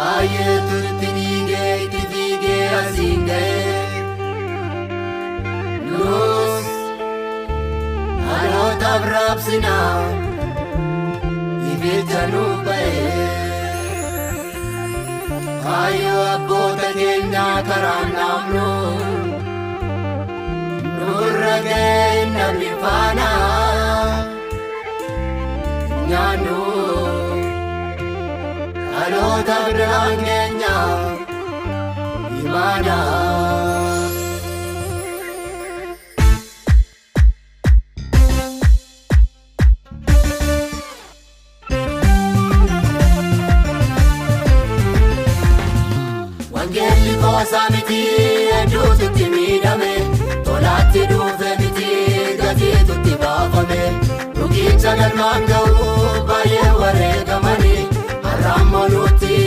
Ayyetutti dhiigee itti fiigee asiin ga'ee nus dhalootaaf raabsinaa ibidda nuuf ba'ee kaayyoo abboota keenyaa karaan dhaabnu nurra ga'ee namni faanaa nyaannu dhalootaaf biraan keenyaa imaanaa. Wangeelli koosaa miti hedduututti miidhame tolaatti dhufe miti gatiitutti baafame dhugicha galmaan ga'uu baay'ee wareegamanii har'ammoo nutti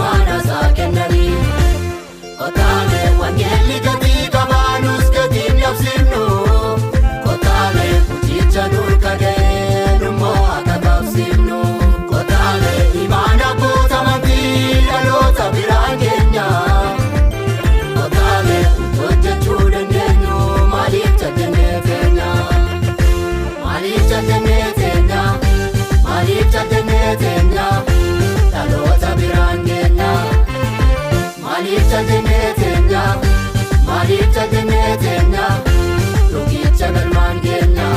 maana isaa kennanii kotaalee wangeelli gatii qabaanus gatiin dhabsiifnu kotaalee hojicha nurka ga'ee nummoo akka qabsiifnu kotaalee imaana guutamantii dhaloota biraan keenya kotaalee hojjechuu dandeenyu maaliif jajjannee feenya maaliif jajjannee teenya maaliif jajjannee teenya dhaloota biraan keenya maaliif jajjannee teenya maaliif jajjannee teenya dhugicha galmaan keenya.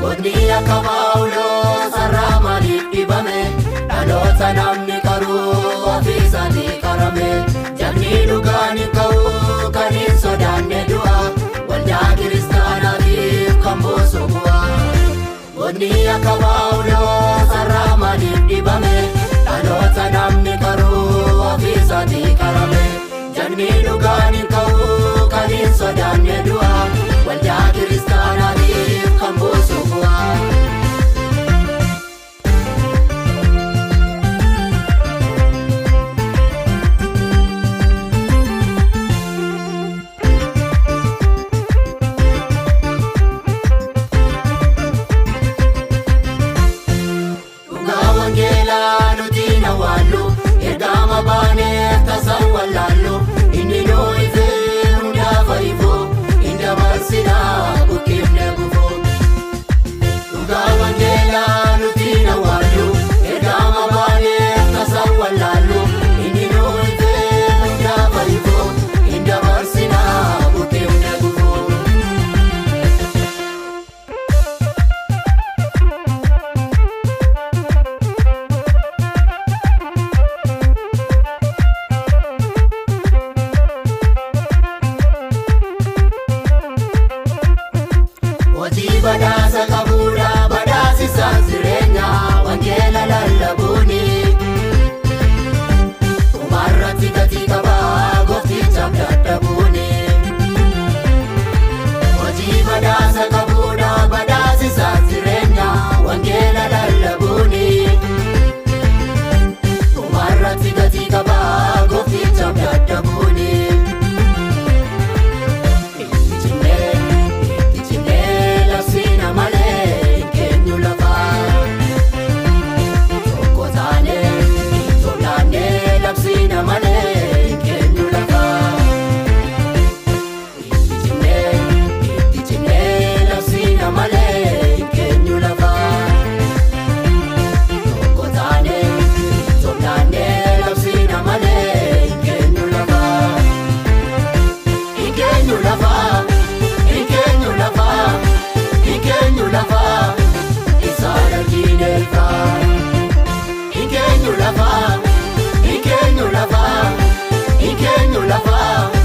Godni akka Phaawulos sarara maaliif dhibame dhaloota namni qaruu ofiisaatii qarame jabni dhugaan hin ka'u kan hin sodaanne du'a waldaa kiristaanaatiif kan buusu bu'a. Godni akka Phaawulos sarara maaliif dhibame dhaloota namni qaruu ofiisaatii qarame jabni dhugaan hin ka'u kan hin sodaanne du'a waldaa kiristaanaatiif kan buusu bu'a. Baaneef tasan wallaallu inni nuu ifee hundaa fa'ifu hin dabarsinaa buqqifne gufuu dhugaa wangeelaa nuti na waallu ergama baaneef tasan wallaallu inni nuu ifee hundaa fa'ifu hin dabarsinaa buqqifne gufuu. Badhaasa qabuudha badhaasisaa jireenya wangeela lallabuuni dhumarratti gatii qabaa gooftichaaf dadhabuuni hojii badhaasa qabuudha badhaasisaa jireenya wangeela lallabuuni dhumarratti gatii qabaa gooftichaaf dadhabuuni. Ikeenyu lafa